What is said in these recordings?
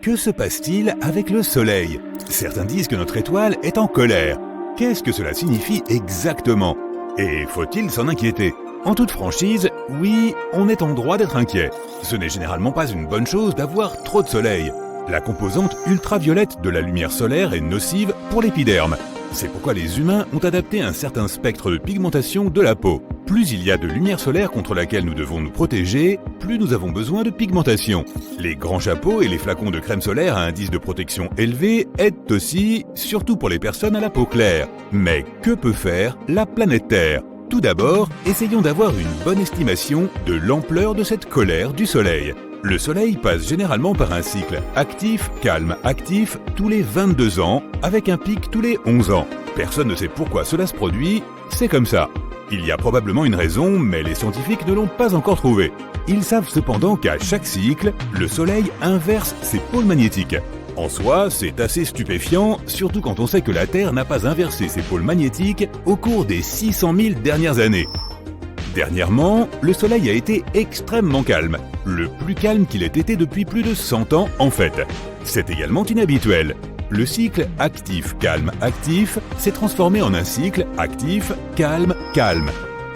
que se passe-t-il avec le Soleil? Certains disent que notre étoile est en colère. Qu'est-ce que cela signifie exactement? Et faut-il s'en inquiéter? En toute franchise, oui, on est en droit d'être inquiet. Ce n'est généralement pas une bonne chose d'avoir trop de soleil. La composante ultraviolette de la lumière solaire est nocive pour l'épiderme. C'est pourquoi les humains ont adapté un certain spectre de pigmentation de la peau. Plus il y a de lumière solaire contre laquelle nous devons nous protéger, plus nous avons besoin de pigmentation. Les grands chapeaux et les flacons de crème solaire à indice de protection élevé aident aussi, surtout pour les personnes à la peau claire. Mais que peut faire la planète Terre? Tout d'abord, essayons d'avoir une bonne estimation de l'ampleur de cette colère du Soleil. Le Soleil passe généralement par un cycle actif-calme-actif tous les 22 ans, avec un pic tous les 11 ans. Personne ne sait pourquoi cela se produit, c'est comme ça. Il y a probablement une raison, mais les scientifiques ne l'ont pas encore trouvée. Ils savent cependant qu'à chaque cycle, le Soleil inverse ses pôles magnétiques. En soi, c'est assez stupéfiant, surtout quand on sait que la Terre n'a pas inversé ses pôles magnétiques au cours des 600 000 dernières années. Dernièrement, le Soleil a été extrêmement calme, le plus calme qu'il ait été depuis plus de 100 ans en fait. C'est également inhabituel. Le cycle actif-calme-actif s'est transformé en un cycle actif-calme-calme.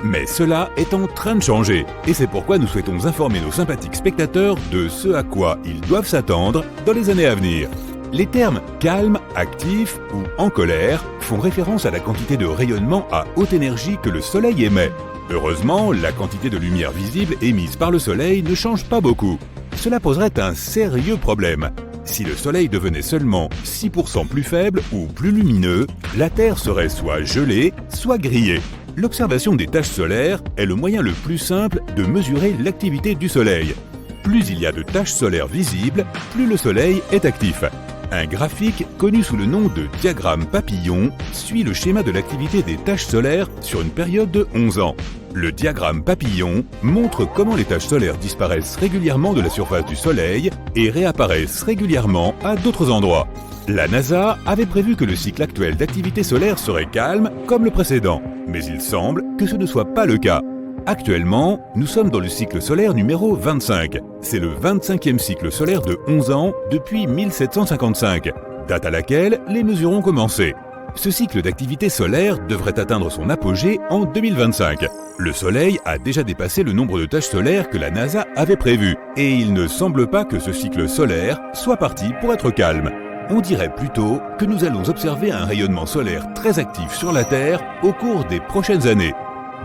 Mais cela est en train de changer, et c'est pourquoi nous souhaitons informer nos sympathiques spectateurs de ce à quoi ils doivent s'attendre dans les années à venir. Les termes calme, actif ou en colère font référence à la quantité de rayonnement à haute énergie que le Soleil émet. Heureusement, la quantité de lumière visible émise par le Soleil ne change pas beaucoup. Cela poserait un sérieux problème. Si le Soleil devenait seulement 6% plus faible ou plus lumineux, la Terre serait soit gelée, soit grillée. L'observation des taches solaires est le moyen le plus simple de mesurer l'activité du Soleil. Plus il y a de taches solaires visibles, plus le Soleil est actif. Un graphique, connu sous le nom de diagramme papillon, suit le schéma de l'activité des taches solaires sur une période de 11 ans. Le diagramme papillon montre comment les taches solaires disparaissent régulièrement de la surface du Soleil et réapparaissent régulièrement à d'autres endroits. La NASA avait prévu que le cycle actuel d'activité solaire serait calme comme le précédent, mais il semble que ce ne soit pas le cas. Actuellement, nous sommes dans le cycle solaire numéro 25. C'est le 25e cycle solaire de 11 ans depuis 1755, date à laquelle les mesures ont commencé. Ce cycle d'activité solaire devrait atteindre son apogée en 2025. Le Soleil a déjà dépassé le nombre de taches solaires que la NASA avait prévu, et il ne semble pas que ce cycle solaire soit parti pour être calme. On dirait plutôt que nous allons observer un rayonnement solaire très actif sur la Terre au cours des prochaines années.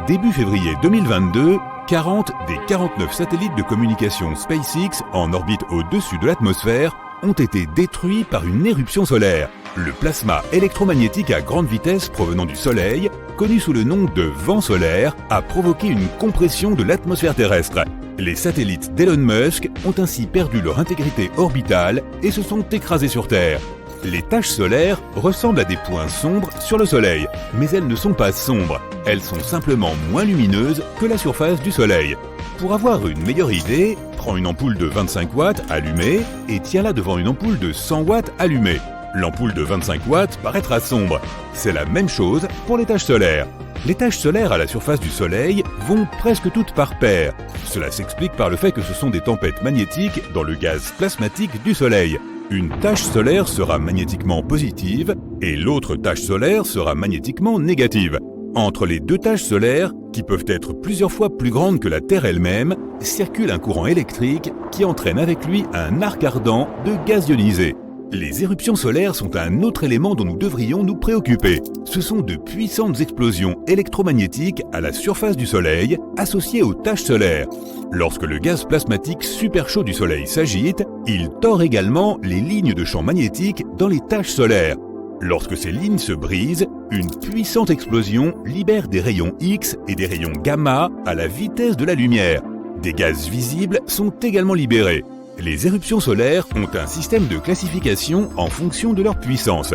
Début février 2022, 40 des 49 satellites de communication SpaceX en orbite au-dessus de l'atmosphère ont été détruits par une éruption solaire. Le plasma électromagnétique à grande vitesse provenant du Soleil, connu sous le nom de vent solaire, a provoqué une compression de l'atmosphère terrestre. Les satellites d'Elon Musk ont ainsi perdu leur intégrité orbitale et se sont écrasés sur Terre. Les taches solaires ressemblent à des points sombres sur le Soleil, mais elles ne sont pas sombres. Elles sont simplement moins lumineuses que la surface du Soleil. Pour avoir une meilleure idée, prends une ampoule de 25 watts allumée et tiens-la devant une ampoule de 100 watts allumée. L'ampoule de 25 watts paraîtra sombre. C'est la même chose pour les taches solaires. Les taches solaires à la surface du Soleil vont presque toutes par paires. Cela s'explique par le fait que ce sont des tempêtes magnétiques dans le gaz plasmatique du Soleil. Une tache solaire sera magnétiquement positive et l'autre tache solaire sera magnétiquement négative. Entre les deux taches solaires, qui peuvent être plusieurs fois plus grandes que la Terre elle-même, circule un courant électrique qui entraîne avec lui un arc ardent de gaz ionisé. Les éruptions solaires sont un autre élément dont nous devrions nous préoccuper. Ce sont de puissantes explosions électromagnétiques à la surface du Soleil, associées aux taches solaires. Lorsque le gaz plasmatique super chaud du Soleil s'agite, il tord également les lignes de champ magnétique dans les taches solaires. Lorsque ces lignes se brisent, une puissante explosion libère des rayons X et des rayons gamma à la vitesse de la lumière. Des gaz visibles sont également libérés. Les éruptions solaires ont un système de classification en fonction de leur puissance.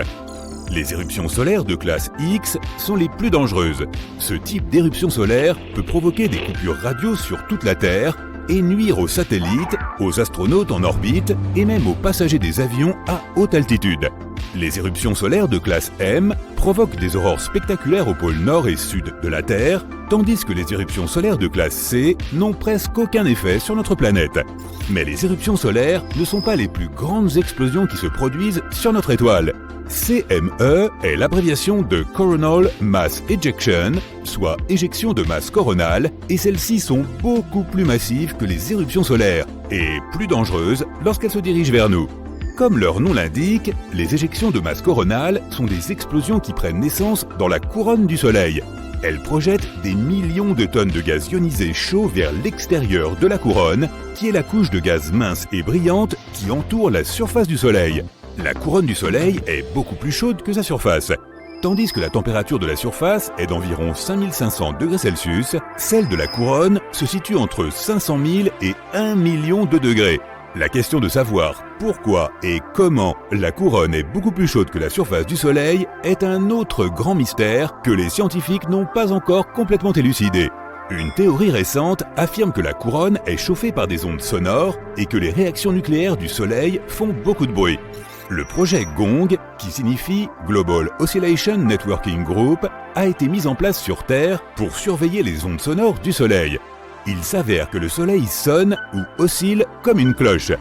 Les éruptions solaires de classe X sont les plus dangereuses. Ce type d'éruption solaire peut provoquer des coupures radio sur toute la Terre et nuire aux satellites, aux astronautes en orbite et même aux passagers des avions à haute altitude. Les éruptions solaires de classe M provoquent des aurores spectaculaires au pôle nord et sud de la Terre, tandis que les éruptions solaires de classe C n'ont presque aucun effet sur notre planète. Mais les éruptions solaires ne sont pas les plus grandes explosions qui se produisent sur notre étoile. CME est l'abréviation de Coronal Mass Ejection, soit éjection de masse coronale, et celles-ci sont beaucoup plus massives que les éruptions solaires, et plus dangereuses lorsqu'elles se dirigent vers nous. Comme leur nom l'indique, les éjections de masse coronale sont des explosions qui prennent naissance dans la couronne du Soleil. Elles projettent des millions de tonnes de gaz ionisé chaud vers l'extérieur de la couronne, qui est la couche de gaz mince et brillante qui entoure la surface du Soleil. La couronne du Soleil est beaucoup plus chaude que sa surface. Tandis que la température de la surface est d'environ 5500 degrés Celsius, celle de la couronne se situe entre 500 000 et 1 million de degrés. La question de savoir pourquoi et comment la couronne est beaucoup plus chaude que la surface du Soleil est un autre grand mystère que les scientifiques n'ont pas encore complètement élucidé. Une théorie récente affirme que la couronne est chauffée par des ondes sonores et que les réactions nucléaires du Soleil font beaucoup de bruit. Le projet GONG, qui signifie Global Oscillation Networking Group, a été mis en place sur Terre pour surveiller les ondes sonores du Soleil. Il s'avère que le Soleil sonne ou oscille comme une cloche.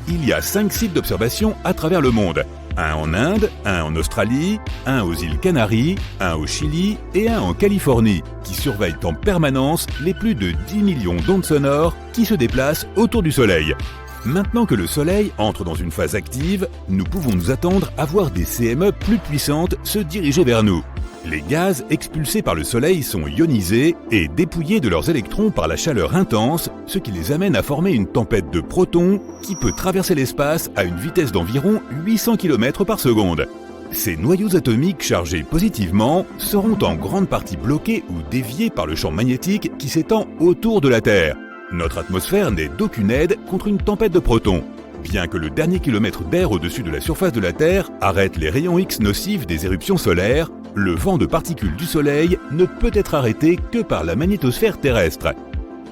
Il y a 5 sites d'observation à travers le monde. Un en Inde, un en Australie, un aux îles Canaries, un au Chili et un en Californie, qui surveillent en permanence les plus de 10 millions d'ondes sonores qui se déplacent autour du Soleil. Maintenant que le Soleil entre dans une phase active, nous pouvons nous attendre à voir des CME plus puissantes se diriger vers nous. Les gaz expulsés par le Soleil sont ionisés et dépouillés de leurs électrons par la chaleur intense, ce qui les amène à former une tempête de protons qui peut traverser l'espace à une vitesse d'environ 800 km par seconde. Ces noyaux atomiques chargés positivement seront en grande partie bloqués ou déviés par le champ magnétique qui s'étend autour de la Terre. Notre atmosphère n'est d'aucune aide contre une tempête de protons. Bien que le dernier kilomètre d'air au-dessus de la surface de la Terre arrête les rayons X nocifs des éruptions solaires, le vent de particules du Soleil ne peut être arrêté que par la magnétosphère terrestre.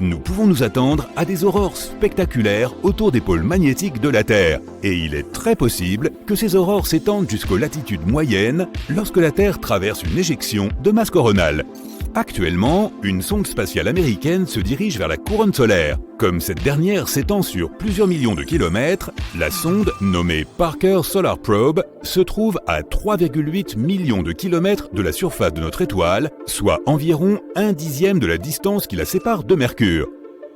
Nous pouvons nous attendre à des aurores spectaculaires autour des pôles magnétiques de la Terre, et il est très possible que ces aurores s'étendent jusqu'aux latitudes moyennes lorsque la Terre traverse une éjection de masse coronale. Actuellement, une sonde spatiale américaine se dirige vers la couronne solaire. Comme cette dernière s'étend sur plusieurs millions de kilomètres, la sonde, nommée Parker Solar Probe, se trouve à 3,8 millions de kilomètres de la surface de notre étoile, soit environ 1/10 de la distance qui la sépare de Mercure.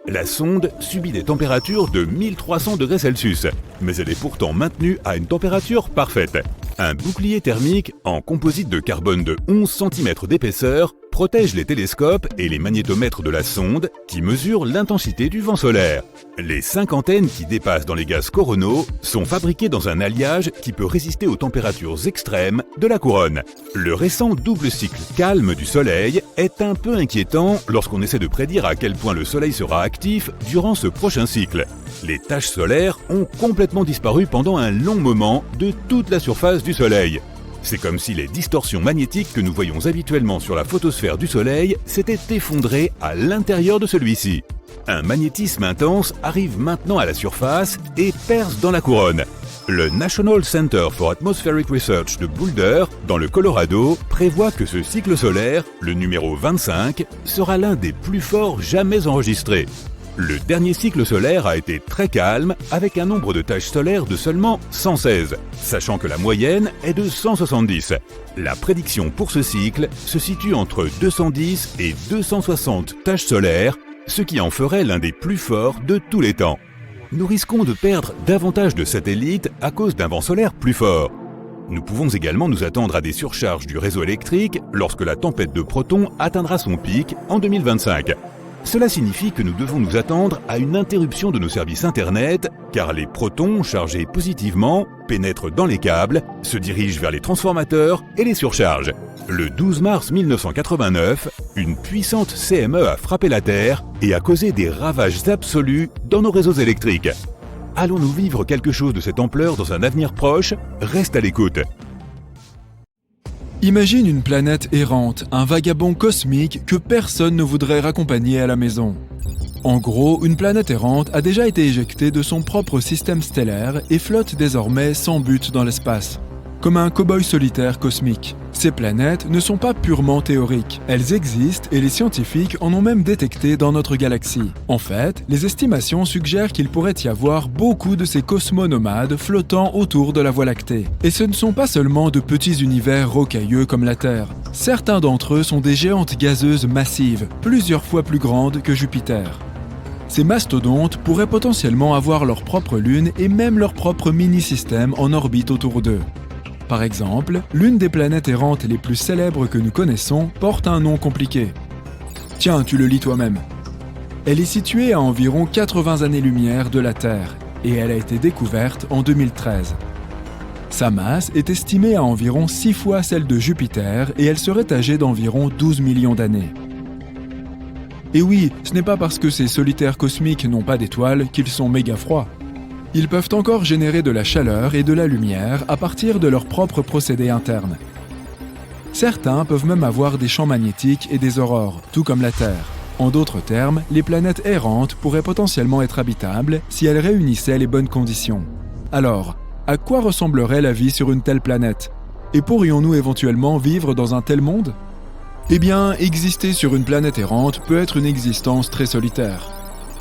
La sonde subit des températures de 1300 degrés Celsius, mais elle est pourtant maintenue à une température parfaite. Un bouclier thermique en composite de carbone de 11 cm d'épaisseur protège les télescopes et les magnétomètres de la sonde qui mesurent l'intensité du vent solaire. Les 5 antennes qui dépassent dans les gaz coronaux sont fabriquées dans un alliage qui peut résister aux températures extrêmes de la couronne. Le récent double cycle calme du Soleil est un peu inquiétant lorsqu'on essaie de prédire à quel point le Soleil sera actif durant ce prochain cycle. Les taches solaires ont complètement disparu pendant un long moment de toute la surface du Soleil. C'est comme si les distorsions magnétiques que nous voyons habituellement sur la photosphère du Soleil s'étaient effondrées à l'intérieur de celui-ci. Un magnétisme intense arrive maintenant à la surface et perce dans la couronne. Le National Center for Atmospheric Research de Boulder, dans le Colorado, prévoit que ce cycle solaire, le numéro 25, sera l'un des plus forts jamais enregistrés. Le dernier cycle solaire a été très calme, avec un nombre de taches solaires de seulement 116, sachant que la moyenne est de 170. La prédiction pour ce cycle se situe entre 210 et 260 taches solaires, ce qui en ferait l'un des plus forts de tous les temps. Nous risquons de perdre davantage de satellites à cause d'un vent solaire plus fort. Nous pouvons également nous attendre à des surcharges du réseau électrique lorsque la tempête de protons atteindra son pic en 2025. Cela signifie que nous devons nous attendre à une interruption de nos services Internet, car les protons chargés positivement pénètrent dans les câbles, se dirigent vers les transformateurs et les surchargent. Le 12 mars 1989, une puissante CME a frappé la Terre et a causé des ravages absolus dans nos réseaux électriques. Allons-nous vivre quelque chose de cette ampleur dans un avenir proche ? Reste à l'écoute. Imagine une planète errante, un vagabond cosmique que personne ne voudrait raccompagner à la maison. En gros, une planète errante a déjà été éjectée de son propre système stellaire et flotte désormais sans but dans l'espace. comme un cow-boy solitaire cosmique. Ces planètes ne sont pas purement théoriques. Elles existent et les scientifiques en ont même détecté dans notre galaxie. En fait, les estimations suggèrent qu'il pourrait y avoir beaucoup de ces cosmonomades flottant autour de la Voie lactée. Et ce ne sont pas seulement de petits univers rocailleux comme la Terre. Certains d'entre eux sont des géantes gazeuses massives, plusieurs fois plus grandes que Jupiter. Ces mastodontes pourraient potentiellement avoir leur propre lune et même leur propre mini-système en orbite autour d'eux. Par exemple, l'une des planètes errantes les plus célèbres que nous connaissons porte un nom compliqué. Tiens, tu le lis toi-même. Elle est située à environ 80 années-lumière de la Terre et elle a été découverte en 2013. Sa masse est estimée à environ 6 fois celle de Jupiter et elle serait âgée d'environ 12 millions d'années. Et oui, ce n'est pas parce que ces solitaires cosmiques n'ont pas d'étoiles qu'ils sont méga froids. Ils peuvent encore générer de la chaleur et de la lumière à partir de leurs propres procédés internes. Certains peuvent même avoir des champs magnétiques et des aurores, tout comme la Terre. En d'autres termes, les planètes errantes pourraient potentiellement être habitables si elles réunissaient les bonnes conditions. Alors, à quoi ressemblerait la vie sur une telle planète? Et pourrions-nous éventuellement vivre dans un tel monde? Eh bien, exister sur une planète errante peut être une existence très solitaire.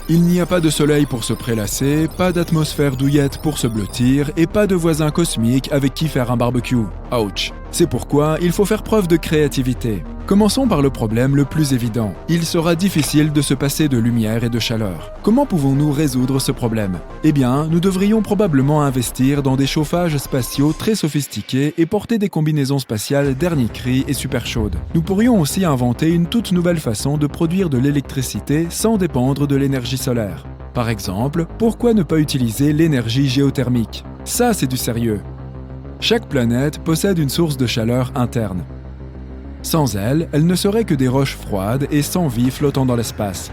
Il n'y a pas de soleil pour se prélasser, pas d'atmosphère douillette pour se blottir et pas de voisins cosmiques avec qui faire un barbecue. Ouch! C'est pourquoi il faut faire preuve de créativité. Commençons par le problème le plus évident. Il sera difficile de se passer de lumière et de chaleur. Comment pouvons-nous résoudre ce problème? Eh bien, nous devrions probablement investir dans des chauffages spatiaux très sophistiqués et porter des combinaisons spatiales dernier cri et super chaudes. Nous pourrions aussi inventer une toute nouvelle façon de produire de l'électricité sans dépendre de l'énergie solaire. Par exemple, pourquoi ne pas utiliser l'énergie géothermique? Ça, c'est du sérieux. Chaque planète possède une source de chaleur interne. Sans elle, elle ne serait que des roches froides et sans vie flottant dans l'espace.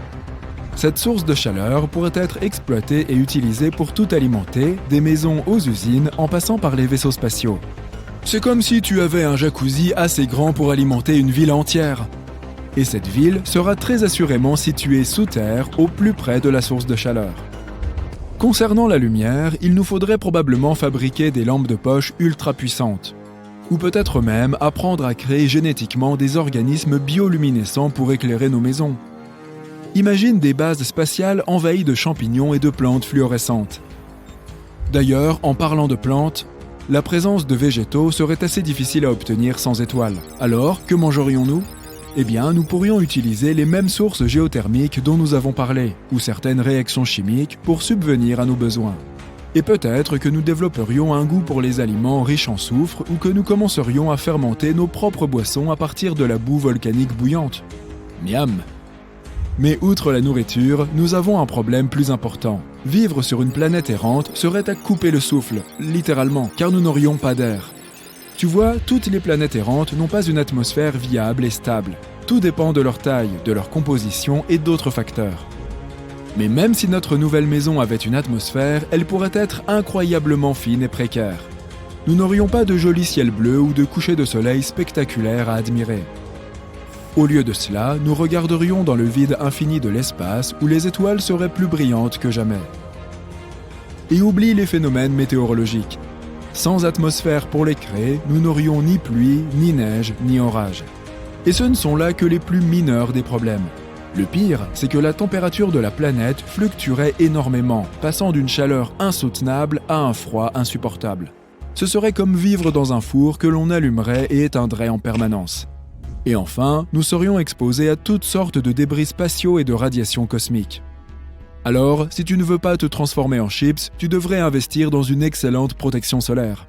Cette source de chaleur pourrait être exploitée et utilisée pour tout alimenter, des maisons aux usines en passant par les vaisseaux spatiaux. C'est comme si tu avais un jacuzzi assez grand pour alimenter une ville entière. Et cette ville sera très assurément située sous terre, au plus près de la source de chaleur. Concernant la lumière, il nous faudrait probablement fabriquer des lampes de poche ultra puissantes. Ou peut-être même apprendre à créer génétiquement des organismes bioluminescents pour éclairer nos maisons. Imagine des bases spatiales envahies de champignons et de plantes fluorescentes. D'ailleurs, en parlant de plantes, la présence de végétaux serait assez difficile à obtenir sans étoiles. Alors, que mangerions-nous ? Eh bien, nous pourrions utiliser les mêmes sources géothermiques dont nous avons parlé, ou certaines réactions chimiques pour subvenir à nos besoins. Et peut-être que nous développerions un goût pour les aliments riches en soufre ou que nous commencerions à fermenter nos propres boissons à partir de la boue volcanique bouillante. Miam! Mais outre la nourriture, nous avons un problème plus important. Vivre sur une planète errante serait à couper le souffle, littéralement, car nous n'aurions pas d'air. Tu vois, toutes les planètes errantes n'ont pas une atmosphère viable et stable. Tout dépend de leur taille, de leur composition et d'autres facteurs. Mais même si notre nouvelle maison avait une atmosphère, elle pourrait être incroyablement fine et précaire. Nous n'aurions pas de joli ciel bleu ou de coucher de soleil spectaculaire à admirer. Au lieu de cela, nous regarderions dans le vide infini de l'espace où les étoiles seraient plus brillantes que jamais. Et oublie les phénomènes météorologiques. Sans atmosphère pour les créer, nous n'aurions ni pluie, ni neige, ni orage. Et ce ne sont là que les plus mineurs des problèmes. Le pire, c'est que la température de la planète fluctuerait énormément, passant d'une chaleur insoutenable à un froid insupportable. Ce serait comme vivre dans un four que l'on allumerait et éteindrait en permanence. Et enfin, nous serions exposés à toutes sortes de débris spatiaux et de radiations cosmiques. Alors, si tu ne veux pas te transformer en chips, tu devrais investir dans une excellente protection solaire.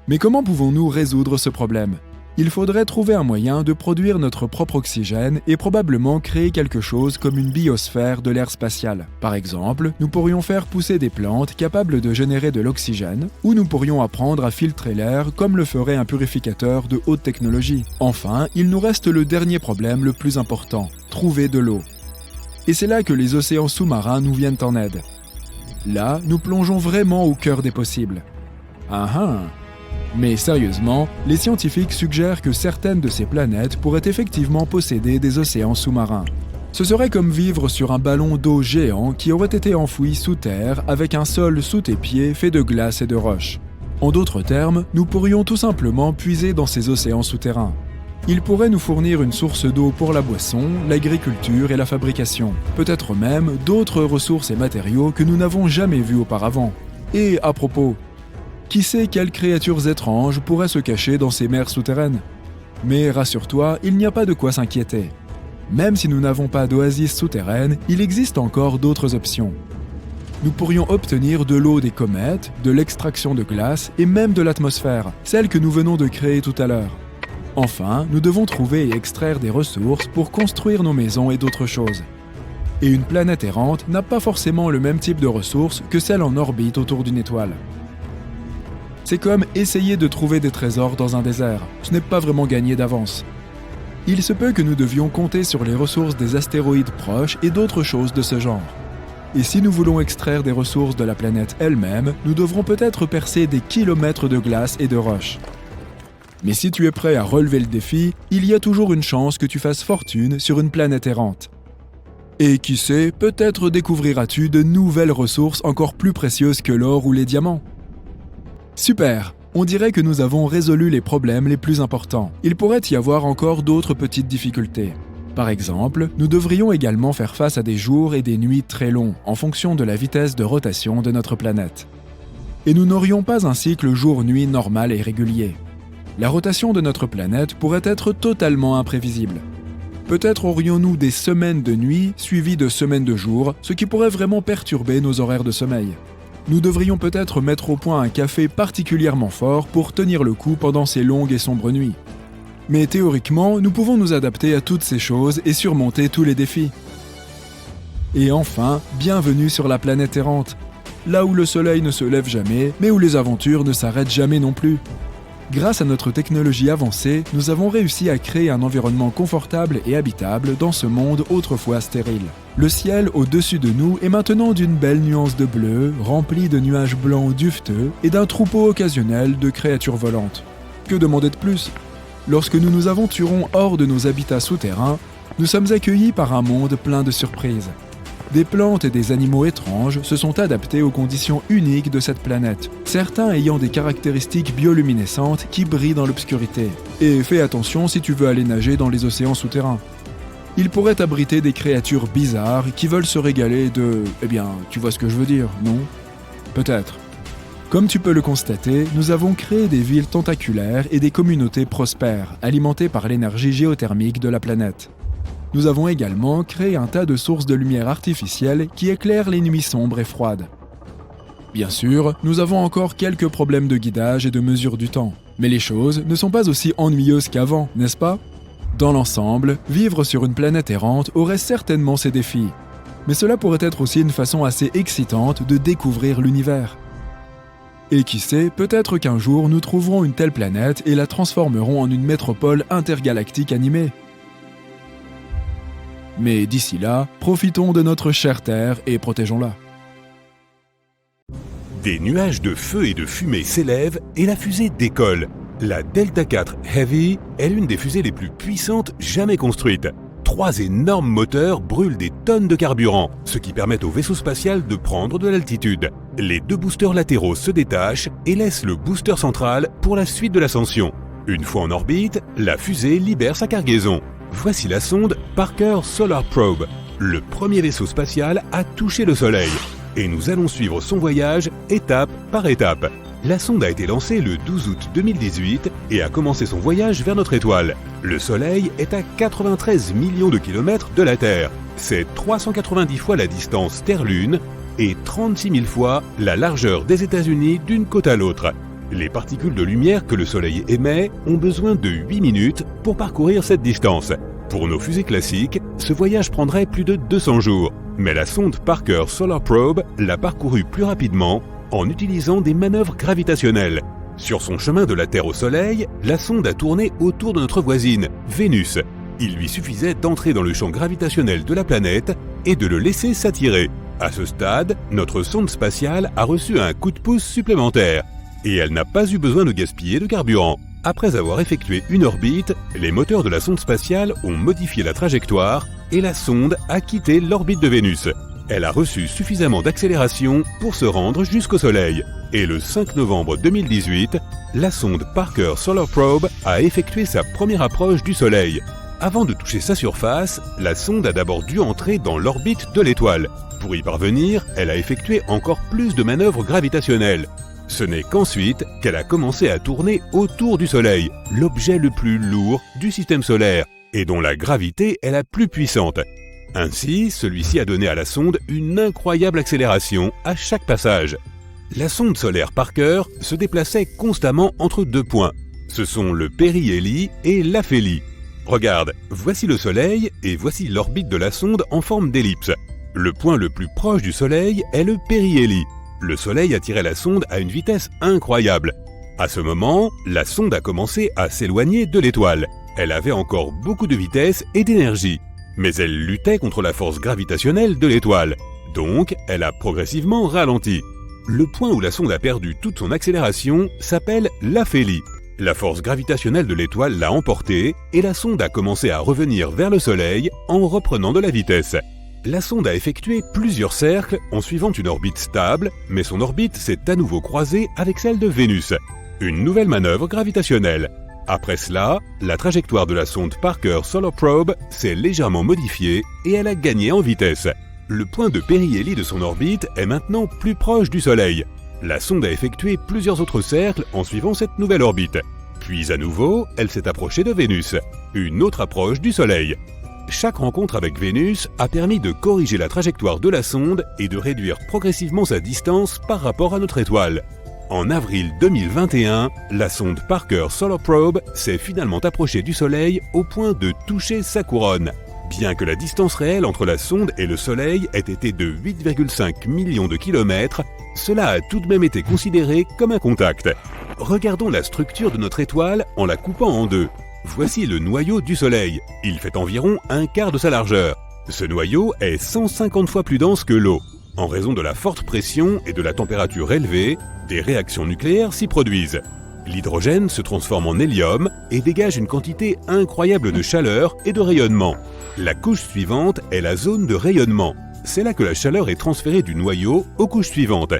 Mais comment pouvons-nous résoudre ce problème ? Il faudrait trouver un moyen de produire notre propre oxygène et probablement créer quelque chose comme une biosphère de l'air spatial. Par exemple, nous pourrions faire pousser des plantes capables de générer de l'oxygène, ou nous pourrions apprendre à filtrer l'air comme le ferait un purificateur de haute technologie. Enfin, il nous reste le dernier problème le plus important, trouver de l'eau. Et c'est là que les océans sous-marins nous viennent en aide. Là, nous plongeons vraiment au cœur des possibles. Mais sérieusement, les scientifiques suggèrent que certaines de ces planètes pourraient effectivement posséder des océans sous-marins. Ce serait comme vivre sur un ballon d'eau géant qui aurait été enfoui sous terre avec un sol sous tes pieds fait de glace et de roches. En d'autres termes, nous pourrions tout simplement puiser dans ces océans souterrains. Ils pourraient nous fournir une source d'eau pour la boisson, l'agriculture et la fabrication, peut-être même d'autres ressources et matériaux que nous n'avons jamais vus auparavant. Et à propos, qui sait quelles créatures étranges pourraient se cacher dans ces mers souterraines? Mais rassure-toi, il n'y a pas de quoi s'inquiéter. Même si nous n'avons pas d'oasis souterraine, il existe encore d'autres options. Nous pourrions obtenir de l'eau des comètes, de l'extraction de glace et même de l'atmosphère, celle que nous venons de créer tout à l'heure. Enfin, nous devons trouver et extraire des ressources pour construire nos maisons et d'autres choses. Et une planète errante n'a pas forcément le même type de ressources que celle en orbite autour d'une étoile. C'est comme essayer de trouver des trésors dans un désert, ce n'est pas vraiment gagné d'avance. Il se peut que nous devions compter sur les ressources des astéroïdes proches et d'autres choses de ce genre. Et si nous voulons extraire des ressources de la planète elle-même, nous devrons peut-être percer des kilomètres de glace et de roches. Mais si tu es prêt à relever le défi, il y a toujours une chance que tu fasses fortune sur une planète errante. Et qui sait, peut-être découvriras-tu de nouvelles ressources encore plus précieuses que l'or ou les diamants. Super! On dirait que nous avons résolu les problèmes les plus importants. Il pourrait y avoir encore d'autres petites difficultés. Par exemple, nous devrions également faire face à des jours et des nuits très longs en fonction de la vitesse de rotation de notre planète. Et nous n'aurions pas un cycle jour-nuit normal et régulier. La rotation de notre planète pourrait être totalement imprévisible. Peut-être aurions-nous des semaines de nuit suivies de semaines de jours, ce qui pourrait vraiment perturber nos horaires de sommeil. Nous devrions peut-être mettre au point un café particulièrement fort pour tenir le coup pendant ces longues et sombres nuits. Mais théoriquement, nous pouvons nous adapter à toutes ces choses et surmonter tous les défis. Et enfin, bienvenue sur la planète errante, là où le soleil ne se lève jamais, mais où les aventures ne s'arrêtent jamais non plus. Grâce à notre technologie avancée, nous avons réussi à créer un environnement confortable et habitable dans ce monde autrefois stérile. Le ciel au-dessus de nous est maintenant d'une belle nuance de bleu, rempli de nuages blancs duveteux et d'un troupeau occasionnel de créatures volantes. Que demander de plus ? Lorsque nous nous aventurons hors de nos habitats souterrains, nous sommes accueillis par un monde plein de surprises. Des plantes et des animaux étranges se sont adaptés aux conditions uniques de cette planète, certains ayant des caractéristiques bioluminescentes qui brillent dans l'obscurité. Et fais attention si tu veux aller nager dans les océans souterrains. Ils pourraient abriter des créatures bizarres qui veulent se régaler de... Eh bien, tu vois ce que je veux dire, non ? Peut-être. Comme tu peux le constater, nous avons créé des villes tentaculaires et des communautés prospères, alimentées par l'énergie géothermique de la planète. Nous avons également créé un tas de sources de lumière artificielle qui éclairent les nuits sombres et froides. Bien sûr, nous avons encore quelques problèmes de guidage et de mesure du temps, mais les choses ne sont pas aussi ennuyeuses qu'avant, n'est-ce pas ? Dans l'ensemble, vivre sur une planète errante aurait certainement ses défis, mais cela pourrait être aussi une façon assez excitante de découvrir l'univers. Et qui sait, peut-être qu'un jour nous trouverons une telle planète et la transformerons en une métropole intergalactique animée. Mais d'ici là, profitons de notre chère Terre et protégeons-la. Des nuages de feu et de fumée s'élèvent et la fusée décolle. La Delta IV Heavy est l'une des fusées les plus puissantes jamais construites. 3 énormes moteurs brûlent des tonnes de carburant, ce qui permet au vaisseau spatial de prendre de l'altitude. Les 2 boosters latéraux se détachent et laissent le booster central pour la suite de l'ascension. Une fois en orbite, la fusée libère sa cargaison. Voici la sonde Parker Solar Probe, le premier vaisseau spatial à toucher le Soleil. Et nous allons suivre son voyage étape par étape. La sonde a été lancée le 12 août 2018 et a commencé son voyage vers notre étoile. Le Soleil est à 93 millions de kilomètres de la Terre. C'est 390 fois la distance Terre-Lune et 36 000 fois la largeur des États-Unis d'une côte à l'autre. Les particules de lumière que le Soleil émet ont besoin de 8 minutes pour parcourir cette distance. Pour nos fusées classiques, ce voyage prendrait plus de 200 jours. Mais la sonde Parker Solar Probe l'a parcouru plus rapidement en utilisant des manœuvres gravitationnelles. Sur son chemin de la Terre au Soleil, la sonde a tourné autour de notre voisine, Vénus. Il lui suffisait d'entrer dans le champ gravitationnel de la planète et de le laisser s'attirer. À ce stade, notre sonde spatiale a reçu un coup de pouce supplémentaire. Et elle n'a pas eu besoin de gaspiller de carburant. Après avoir effectué une orbite, les moteurs de la sonde spatiale ont modifié la trajectoire et la sonde a quitté l'orbite de Vénus. Elle a reçu suffisamment d'accélération pour se rendre jusqu'au Soleil. Et le 5 novembre 2018, la sonde Parker Solar Probe a effectué sa première approche du Soleil. Avant de toucher sa surface, la sonde a d'abord dû entrer dans l'orbite de l'étoile. Pour y parvenir, elle a effectué encore plus de manœuvres gravitationnelles. Ce n'est qu'ensuite qu'elle a commencé à tourner autour du Soleil, l'objet le plus lourd du système solaire, et dont la gravité est la plus puissante. Ainsi, celui-ci a donné à la sonde une incroyable accélération à chaque passage. La sonde solaire Parker se déplaçait constamment entre deux points. Ce sont le périhélie et l'aphélie. Regarde, voici le Soleil et voici l'orbite de la sonde en forme d'ellipse. Le point le plus proche du Soleil est le périhélie. Le Soleil attirait la sonde à une vitesse incroyable. À ce moment, la sonde a commencé à s'éloigner de l'étoile. Elle avait encore beaucoup de vitesse et d'énergie. Mais elle luttait contre la force gravitationnelle de l'étoile. Donc, elle a progressivement ralenti. Le point où la sonde a perdu toute son accélération s'appelle l'aphélie. La force gravitationnelle de l'étoile l'a emportée et la sonde a commencé à revenir vers le Soleil en reprenant de la vitesse. La sonde a effectué plusieurs cercles en suivant une orbite stable, mais son orbite s'est à nouveau croisée avec celle de Vénus. Une nouvelle manœuvre gravitationnelle. Après cela, la trajectoire de la sonde Parker Solar Probe s'est légèrement modifiée et elle a gagné en vitesse. Le point de périhélie de son orbite est maintenant plus proche du Soleil. La sonde a effectué plusieurs autres cercles en suivant cette nouvelle orbite. Puis à nouveau, elle s'est approchée de Vénus, une autre approche du Soleil. Chaque rencontre avec Vénus a permis de corriger la trajectoire de la sonde et de réduire progressivement sa distance par rapport à notre étoile. En avril 2021, la sonde Parker Solar Probe s'est finalement approchée du Soleil au point de toucher sa couronne. Bien que la distance réelle entre la sonde et le Soleil ait été de 8,5 millions de kilomètres, cela a tout de même été considéré comme un contact. Regardons la structure de notre étoile en la coupant en deux. Voici le noyau du Soleil. Il fait environ un quart de sa largeur. Ce noyau est 150 fois plus dense que l'eau. En raison de la forte pression et de la température élevée, des réactions nucléaires s'y produisent. L'hydrogène se transforme en hélium et dégage une quantité incroyable de chaleur et de rayonnement. La couche suivante est la zone de rayonnement. C'est là que la chaleur est transférée du noyau aux couches suivantes.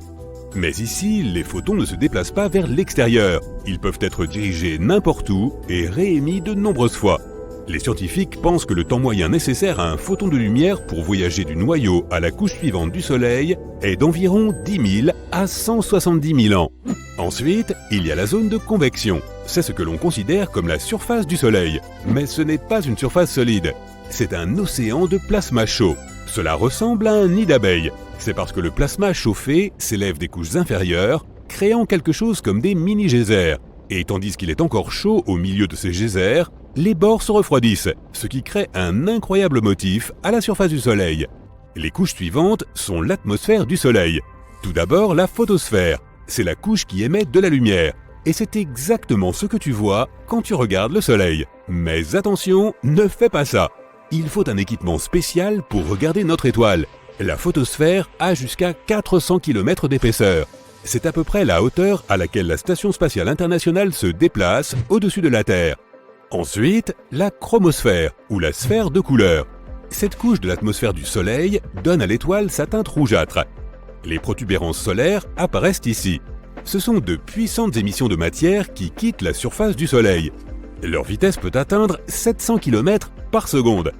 Mais ici, les photons ne se déplacent pas vers l'extérieur. Ils peuvent être dirigés n'importe où et réémis de nombreuses fois. Les scientifiques pensent que le temps moyen nécessaire à un photon de lumière pour voyager du noyau à la couche suivante du Soleil est d'environ 10 000 à 170 000 ans. Ensuite, il y a la zone de convection. C'est ce que l'on considère comme la surface du Soleil. Mais ce n'est pas une surface solide. C'est un océan de plasma chaud. Cela ressemble à un nid d'abeilles. C'est parce que le plasma chauffé s'élève des couches inférieures, créant quelque chose comme des mini-geysers. Et tandis qu'il est encore chaud au milieu de ces geysers, les bords se refroidissent, ce qui crée un incroyable motif à la surface du Soleil. Les couches suivantes sont l'atmosphère du Soleil. Tout d'abord, la photosphère. C'est la couche qui émet de la lumière. Et c'est exactement ce que tu vois quand tu regardes le Soleil. Mais attention, ne fais pas ça. Il faut un équipement spécial pour regarder notre étoile. La photosphère a jusqu'à 400 km d'épaisseur. C'est à peu près la hauteur à laquelle la Station spatiale internationale se déplace au-dessus de la Terre. Ensuite, la chromosphère, ou la sphère de couleur. Cette couche de l'atmosphère du Soleil donne à l'étoile sa teinte rougeâtre. Les protubérances solaires apparaissent ici. Ce sont de puissantes émissions de matière qui quittent la surface du Soleil. Leur vitesse peut atteindre 700 km par seconde.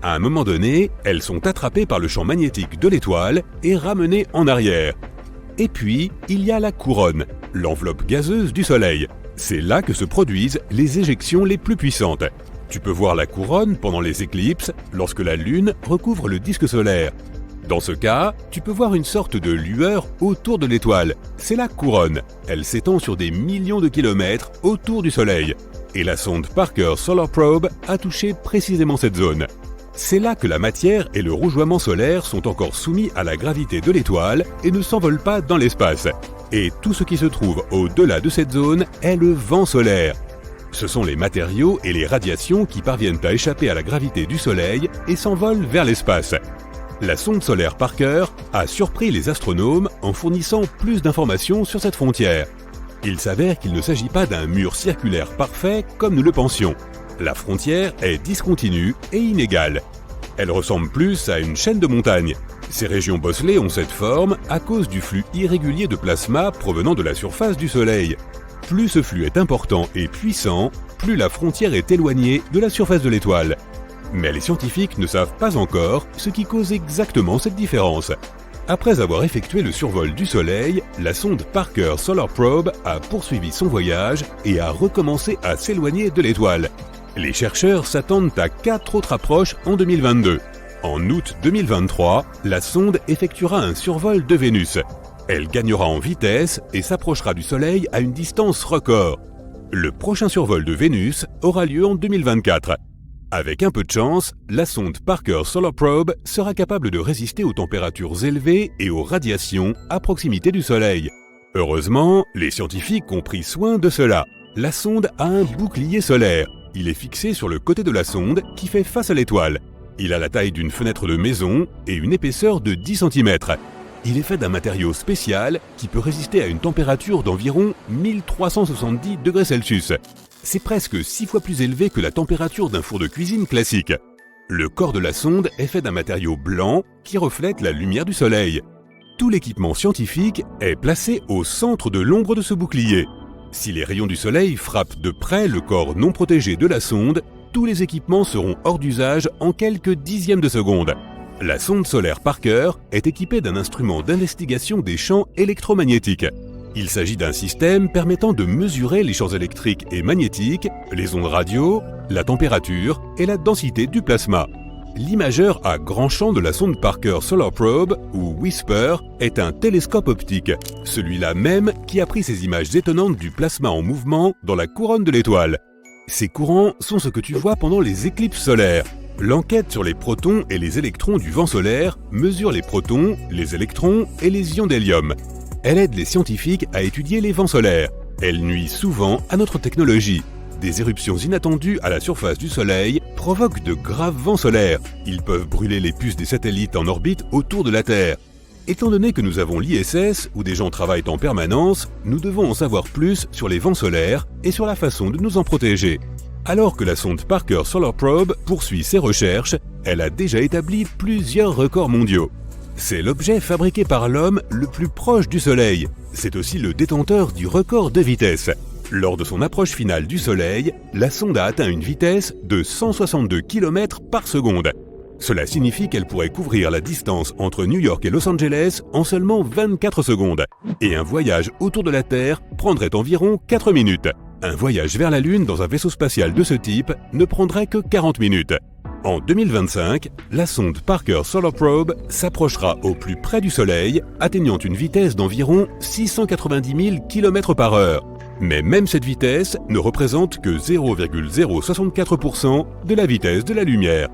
À un moment donné, elles sont attrapées par le champ magnétique de l'étoile et ramenées en arrière. Et puis, il y a la couronne, l'enveloppe gazeuse du Soleil. C'est là que se produisent les éjections les plus puissantes. Tu peux voir la couronne pendant les éclipses, lorsque la Lune recouvre le disque solaire. Dans ce cas, tu peux voir une sorte de lueur autour de l'étoile. C'est la couronne. Elle s'étend sur des millions de kilomètres autour du Soleil. Et la sonde Parker Solar Probe a touché précisément cette zone. C'est là que la matière et le rougeoiement solaire sont encore soumis à la gravité de l'étoile et ne s'envolent pas dans l'espace. Et tout ce qui se trouve au-delà de cette zone est le vent solaire. Ce sont les matériaux et les radiations qui parviennent à échapper à la gravité du Soleil et s'envolent vers l'espace. La sonde solaire Parker a surpris les astronomes en fournissant plus d'informations sur cette frontière. Il s'avère qu'il ne s'agit pas d'un mur circulaire parfait comme nous le pensions. La frontière est discontinue et inégale. Elle ressemble plus à une chaîne de montagnes. Ces régions bosselées ont cette forme à cause du flux irrégulier de plasma provenant de la surface du Soleil. Plus ce flux est important et puissant, plus la frontière est éloignée de la surface de l'étoile. Mais les scientifiques ne savent pas encore ce qui cause exactement cette différence. Après avoir effectué le survol du Soleil, la sonde Parker Solar Probe a poursuivi son voyage et a recommencé à s'éloigner de l'étoile. Les chercheurs s'attendent à 4 autres approches en 2022. En août 2023, la sonde effectuera un survol de Vénus. Elle gagnera en vitesse et s'approchera du Soleil à une distance record. Le prochain survol de Vénus aura lieu en 2024. Avec un peu de chance, la sonde Parker Solar Probe sera capable de résister aux températures élevées et aux radiations à proximité du Soleil. Heureusement, les scientifiques ont pris soin de cela. La sonde a un bouclier solaire. Il est fixé sur le côté de la sonde qui fait face à l'étoile. Il a la taille d'une fenêtre de maison et une épaisseur de 10 cm. Il est fait d'un matériau spécial qui peut résister à une température d'environ 1370 degrés Celsius. C'est presque 6 fois plus élevé que la température d'un four de cuisine classique. Le corps de la sonde est fait d'un matériau blanc qui reflète la lumière du Soleil. Tout l'équipement scientifique est placé au centre de l'ombre de ce bouclier. Si les rayons du Soleil frappent de près le corps non protégé de la sonde, tous les équipements seront hors d'usage en quelques dixièmes de seconde. La sonde solaire Parker est équipée d'un instrument d'investigation des champs électromagnétiques. Il s'agit d'un système permettant de mesurer les champs électriques et magnétiques, les ondes radio, la température et la densité du plasma. L'imageur à grand champ de la sonde Parker Solar Probe, ou WISPER, est un télescope optique, celui-là même qui a pris ces images étonnantes du plasma en mouvement dans la couronne de l'étoile. Ces courants sont ce que tu vois pendant les éclipses solaires. L'enquête sur les protons et les électrons du vent solaire mesure les protons, les électrons et les ions d'hélium. Elle aide les scientifiques à étudier les vents solaires. Elle nuit souvent à notre technologie. Des éruptions inattendues à la surface du Soleil provoquent de graves vents solaires. Ils peuvent brûler les puces des satellites en orbite autour de la Terre. Étant donné que nous avons l'ISS, où des gens travaillent en permanence, nous devons en savoir plus sur les vents solaires et sur la façon de nous en protéger. Alors que la sonde Parker Solar Probe poursuit ses recherches, elle a déjà établi plusieurs records mondiaux. C'est l'objet fabriqué par l'homme le plus proche du Soleil. C'est aussi le détenteur du record de vitesse. Lors de son approche finale du Soleil, la sonde a atteint une vitesse de 162 km par seconde. Cela signifie qu'elle pourrait couvrir la distance entre New York et Los Angeles en seulement 24 secondes. Et un voyage autour de la Terre prendrait environ 4 minutes. Un voyage vers la Lune dans un vaisseau spatial de ce type ne prendrait que 40 minutes. En 2025, la sonde Parker Solar Probe s'approchera au plus près du Soleil, atteignant une vitesse d'environ 690 000 km/h. Mais même cette vitesse ne représente que 0,064% de la vitesse de la lumière.